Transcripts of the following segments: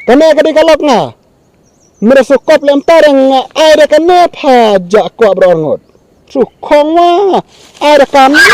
Kena kadi kalok nga. Merasukop lentar yang ada kena pajak kuat berongot. Sukong wah. Ada kena.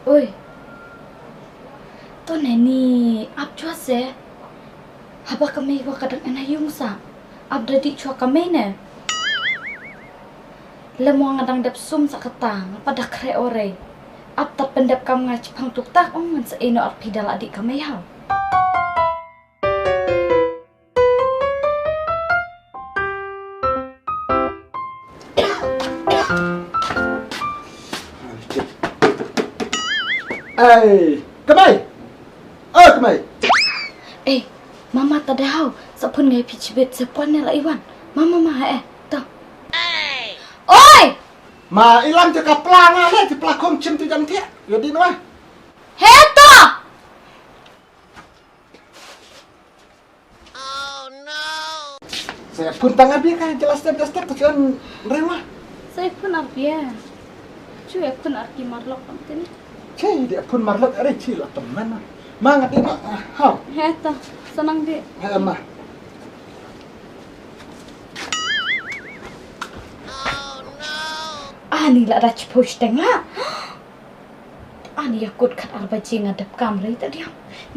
Oi. Tuh neni, ap cuat se. Haba kami wa kadang ena yung sa. Ap dadi cuak kami ne. Lemo ngadang dap sum sa katang pada kre ore. Ap tak pendap kam ngach pang tuk tak ngan sa ino arpi dal adik kami hau. Kemai. Kemai. Mama tak dah sapun ngai pichibet sepuan ne la iwan. Mama tau. Oi! Ma ilam je kaplang le je plakom cim tu jam tie. Yo di noa. Heto! Saya pun tangan dia kan jelas step tu kan rewa. Saya pun arpia. Cuy pun arki marlok penting. Cai dia pun marlok are cil teman. Mangat ini. Ha. Heto, senang dia. Ha ma. Ani lah dah cepush tengah. Ani yakut kat arbaji ngadep kamera tadi.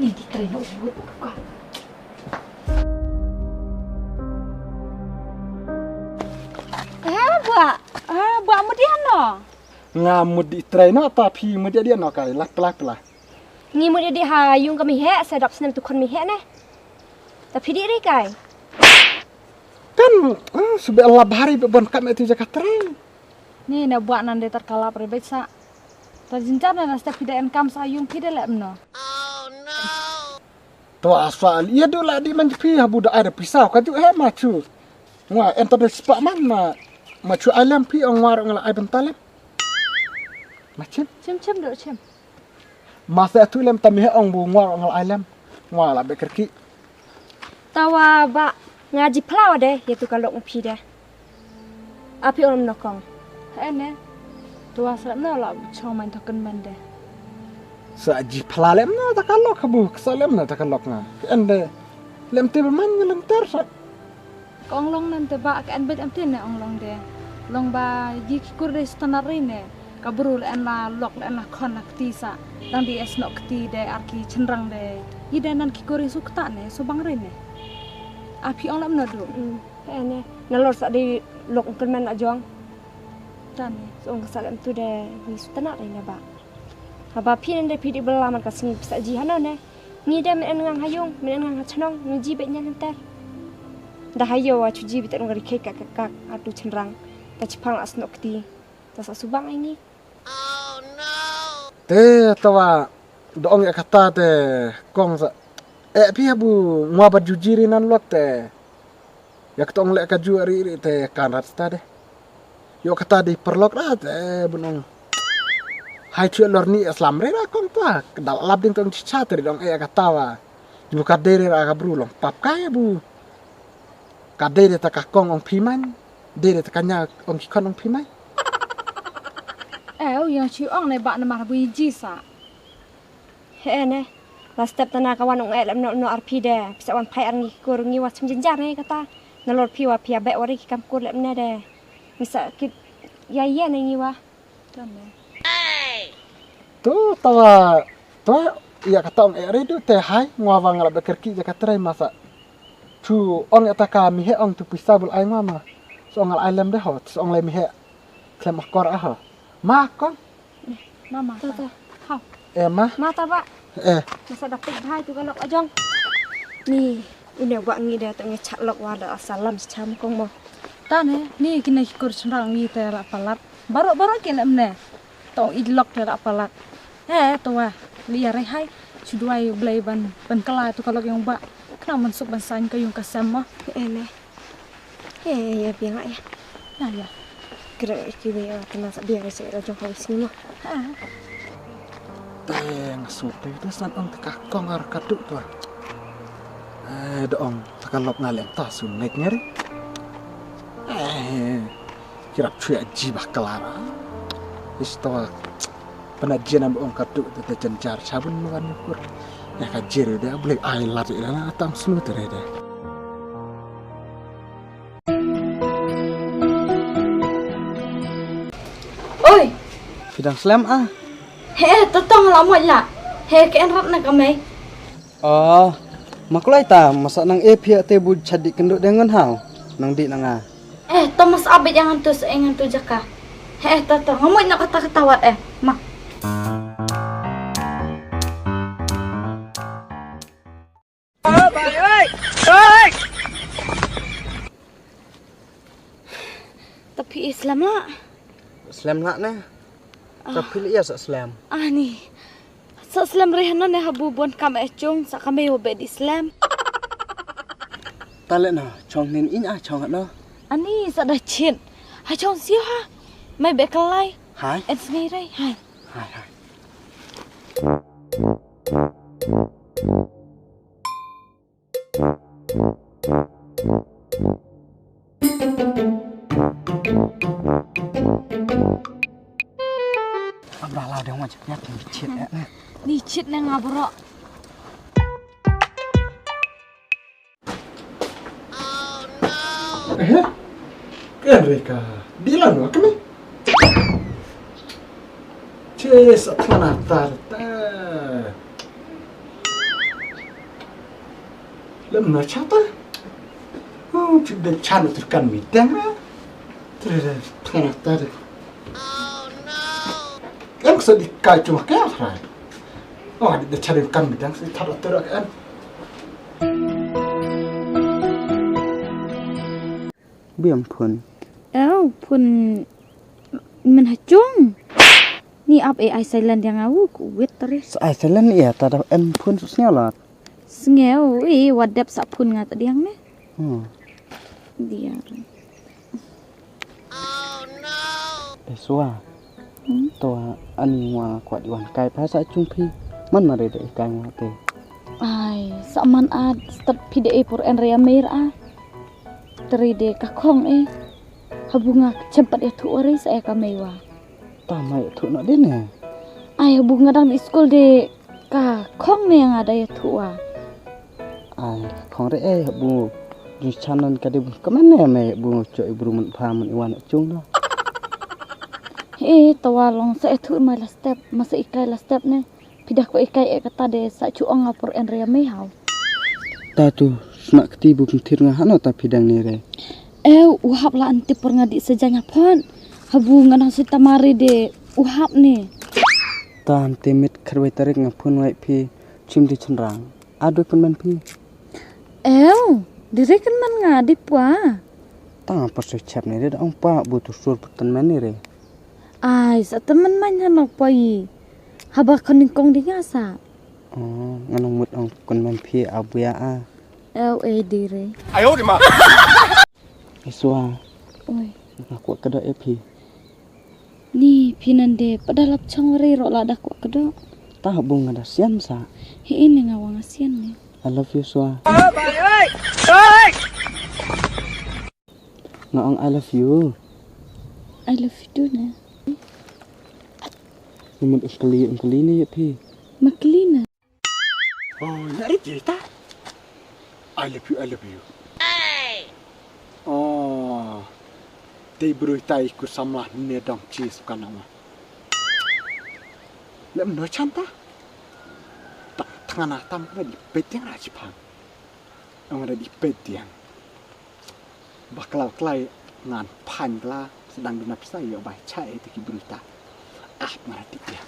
Ni di train ubud bukan. Buat mudian no. Ngamud di train apa pi mudia dia no kai lak lah. Ngi mudia di hayung kami he sedap senam tu kon mi he ne. Tapi di ri kai. Kan sudah Allah bahari bon kam itu Jakarta. Ni na buat nande terkalap rebet sa. Terjincar na setiap tidak enkam sayung tidak lek no. Tu asal ia dulu di manjpi budak ada pisau kan tu macu. Wah enter sepak mana. Macu alam pi ong war ong ai bentalem. Macam Cem dok cem. masa tu lem tamih ong bu ngwar ong alam. Wala bekerki. Tawa ba ngaji pelaw deh ya tu kalau ngupi deh. Api orang nokong. Ene. Tua serap no lah chong main token mende. Saji plalem na takalok bu kesalem na takalok na. Ende lem tiba man lem tersat. Ong long nanti ba ke anbet amtin ne ong long deh. Long ba jikur deh stanarine. Kaburu en la lok en la kon la ktisa. Dang di esnok kti deh arki cenrang deh. Yidanan kikuri sukta ne subang rene. Api ong lam no du. Ene nalor sa di lok ken men ajong. Dan Song salam tu de ni sutana rene ba. Haba pi nende pi di belaman ka sing sa ji hano ne. Ni de men ngang hayung men ngang chnong ni ji be nyan enter. Da hayo wa chu ji be ngari ke ka atu cenrang. Ta chipang asnok kti. Ta sa subang ini. Te tawa doong ya kata te kong sa pi bu ngwa baju jiri nan lok te. Ya ketong lek kaju ri te kanat sta de. Yo kata di perlok dah te bunong. Hai cu lor ni Islam re ra kong ta kedal lab ding tong cica te dong kata wa. Ju kadere ra ka brulong pap kaya bu. Kadere ta ka kong ong piman. Dere ta kanya ong kikon ong piman. yang ciu ong ne ba na mar bu ji sa. Ene la step tana kawan ong elem no RP de. Bisa wan pai arngi kur ngi wa semjenjar ne kata. Nalor pi wa pi be ori kam kur lem ne de. Misa kit ya ne ngi wa. Dan ne. Tu tawa ya kata ong eri tu te hai ngawang la bekerki Jakarta masa. Chu ong eta ka mi he ong tu pisabul ai mama. So ong alam de ho, so ong le mi he. Klem akor ah. Ma kong. Mama. Tu. Hau. Ma. Mata ba. Masa dapat hai tu kalau ajong. Ni ini buat ngi de tang chat lok wa da salam cham kong mo. Dan ne ni kini kur cenrang ni te la palat. Baru kena mne. Tong idlok te la palat. Tua liar hai. Suduai belai ban kala tu kalau yang ba. Kena masuk ban sain ke yung kasam mo. Ene. Ya biang ya. Ya. Kira kiwe kena sa biang sa ajong kau sini mo. Teng supe tu san ong tekakong ar kaduk tu. Doong takalok ngalem ta sunek nyeri. Kirap cuy jibah kelara. Isto penajian ambil orang kaduk tete jencar sabun nuan ukur. Ya kajir dia boleh air lari lah atang sunu terede. Oi, Fidang slam totong lama lah. Ke enrat nak kami. Oh, makulai ta masak nang pihak tebu cadik kenduk dengan hau nang di nang Thomas abet jangan tu seengan tu jaka. Totong ngomong nak kata ketawat mak. Tapi Islam lah. slam nak ne. Tapi liya sak slam. Ni. Sa Islam rehanan ne habu bon kam chung sa kami obed Islam. Talek na chong nin in chong no. Ani sa dah chin. Ha chong siu ha. Mai be kalai. Hai. En sini rai. Hai. Hai. Ablah dah macam nyat cit Ni cit na ngabro. Enrica, dilan wa kami. Ches atana tarta. Lemna chata. Tidak chan terkan mitang. Terus atana tar. Kan sedih kai cuma kaya apa? Oh, ada cari kan mitang sih taruh kan. biam pun. Pun men hajung. Ni up AI silent yang aku kuwet terus. Sa Iceland iya tada pun susnya lah. Sengeu wadap sak pun ngat diang ne. Dia. Sua. Toa ani wa kuat diwan kai bahasa cungpi. Man mare de kai ngote. Ai, saman ad step PDA por enrea mer Teride kakong habunga cepat ya tu ori saya kamewa. Tamai tu nak dene. Ai habunga dang di school de kakong ne yang ada ya tua. Ai khong re bu di channel ka de kemana me bu choi brumun phamun iwan chung no. Tawalong sa tu mai last step masa ikai last step ne. Pidah ko ikai kata de sa chuang por enrea me hau. Ta tu nak ketibu pentir ngah ta pidang ni re. Uhap lah anti por ngadi sejanya pon. Habu nganang si tamari de uhap ni. Tan temit kharwai tarik ngapun wai phi chim di chenrang. Adoi pun man phi. Direkan man ngadi pua. Ta pas chap ni de ong pa butuh sur putan man ni re. Ai sa teman man hanok pai. Haba koningkong di ngasa. Nganong mut ong kon man phi abuya Dire. Ayo di ma. Iswa. Oi. Aku kada phi. Ni pinande padalap chongre ro la dak kedo. Ta bung ada sian sa. Ini ngawang asian ni. I love you Swa. Ngong I love you. I love you too na. Nimut ungkali ni phi. Maklina. Oh, nari cerita. I love you. Oh, they berita ikut sama ni dong cheese kan nama. Lem no chanta. Tak tengah tam di petiang aja pang. Orang ada di petiang. Bakal kelai ngan pan lah sedang dinap saya baik cai itu berita. Mati dia.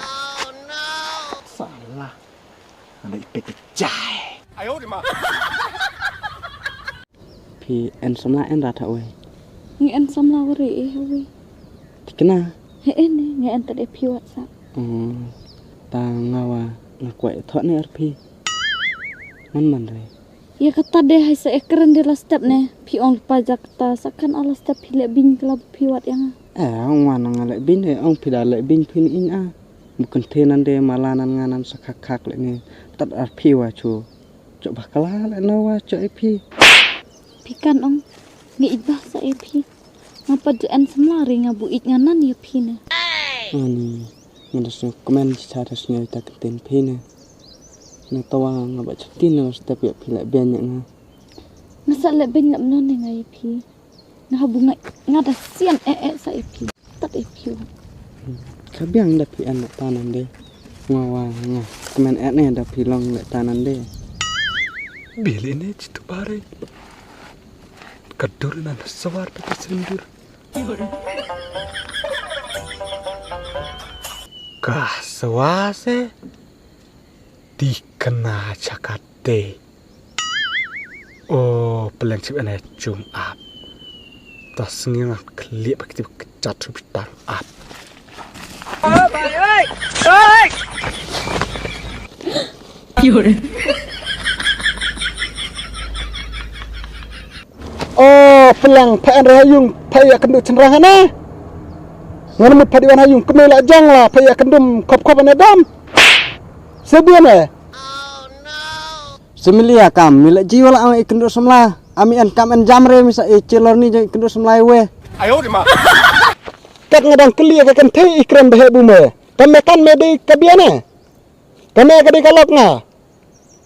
Oh no. Salah. Ada di petiang cai. Ayo di mana? Phi en samla en ra tha oi. Ngi en samla ore oi. Dikena. Ni ngi en tade pi WhatsApp. Ta ngawa ngakwai thot ni phi. Man re. Ya kata deh hai sa ekran di last step ne. Pi ong pajak ta sakan ala step pi le bin kelab pi wat yang. Ong wan ngal bin he ong pi da le bin phi in bukan tenan de malanan nganan sakak le ni. Tat phi wa chu. Cok bakala le no wa cok phi. Pikan ong ngi ibah sa pi. Ngapa de en samla ri ngabu it nganan ya pi ne. Ani ngadasnya komen carasnya ita kenten pina. Na tawa ngaba chatin na tapi pila banyak nga. Masa lebih nak menone ngai pi. Nah bunga ngada sian sa pi. Tak pi. Kabiang da pi anak tanan de. Ngawa nga. Komen ne da pi long le tanan de. Bili ne citu bare. Kadur na sawar ta sendur. Kah sawase dikena cakate. Oh, pelan cip ane cum up. Tas ngina klip aktif kecat subitar up. Oh, pelang paan rahayung paya kenduk cenderangan eh. Ngan padiwan hayung kemela jang lah paya kendum kop-kop anadam. Sebian eh. Semilia kam mila jiwa la ang ikenduk semla. Ami an kam an jamre misa celor ni jang ikenduk semla we. Kat ngadang kelia ka kan te ikram behe bume. Kamekan me di kabian eh. Kame ka di kalok nga.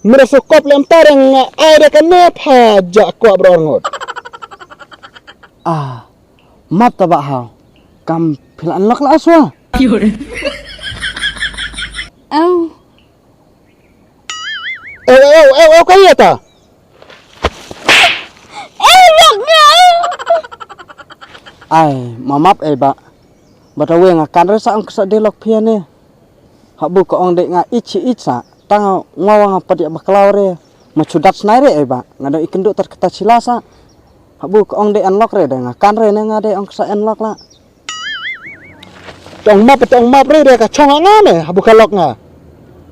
Merasa kop lem tarang nga air kan ne pajak ko abrongot. Ah, map tabak hau. Kam pila unlock la aswa. Au. Kaya ta. Ai, mamap ba. Batawe nga kanre sa ang kesa delok piane. Habu ko ong dek nga ichi itsa. Tang ngawang apa dia baklawre. Macudat snaire ba. Ngado ikenduk terketa silasa. Habu ko ong dek unlock re nga kanre ne nga dek ong kesa unlock la. Tong map re ka chong ngame habu kalok nga.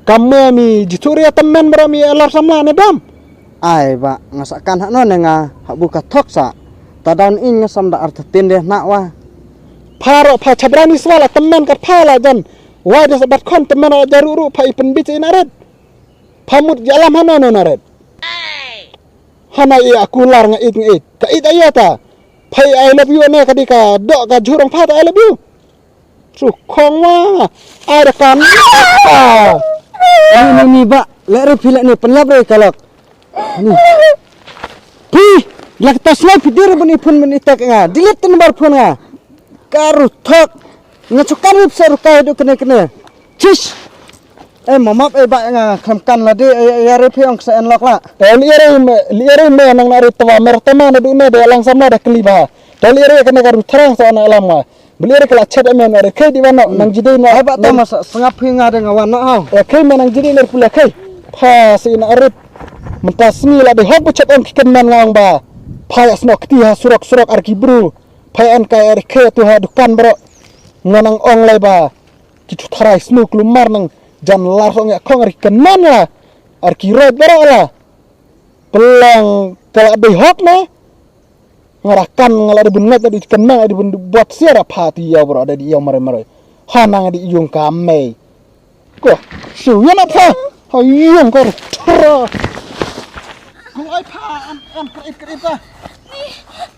Kamu mi jituria temen berami alar samla ne dam. Ai ba ngasakan hakno ne nga habu ka thoksa. Tadaun in ngasam da arta tinde nak wa. Paro pa chabrani swala temen kat pala jan. Wai da sabat kon temen jaruru pa ipen bic inaret. Pamut jalam hana no naret. Hana iya aku lar nga it. Ka it ayata. Pai I love you ne kadika dok ka jurong pa I love you. Su kong wa. Ada kan. Ni ba lere pila ni penlap re kalok. Ni. Pi, lak tas lai pidir bani phun mani tak nga. Delete nomor phun nga. Karu thok. Ngacukan rip ser ka hidu kene. Cis. Mamap ba nga khamkan la de ya re phi ong sa unlock la. Liere me nang nari tawa mertama na du me de lang samna da kliba. Liere kene karu terang sa na alam wa. Beliau kalau chat ame nare kai di mana nang jidi na Hebat ta masa sengap hinga de nga wana hau. kai menang jidi ler pula kai pa si na arif mentasmi la de hok chat on kiken man ngang ba pa ya snok ti ha surok arki bru pa an kai kai tu ha dukan bro nganang ong lai ba kitu tarai snuk lumar nang jan lar song ya kong arki kenan la arki red bro la pelang kalau de hok na ngarakan ngalari bungat di kenang di buat siara pati ya bro ada di yang mare hanang di yung kame ko suyan apa hayung ko tra ko ai pa an krip ta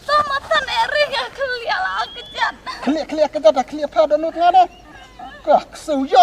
Tamatan eri ya kelia lah kejat. klia kejat klia pa donut ngada ko suyo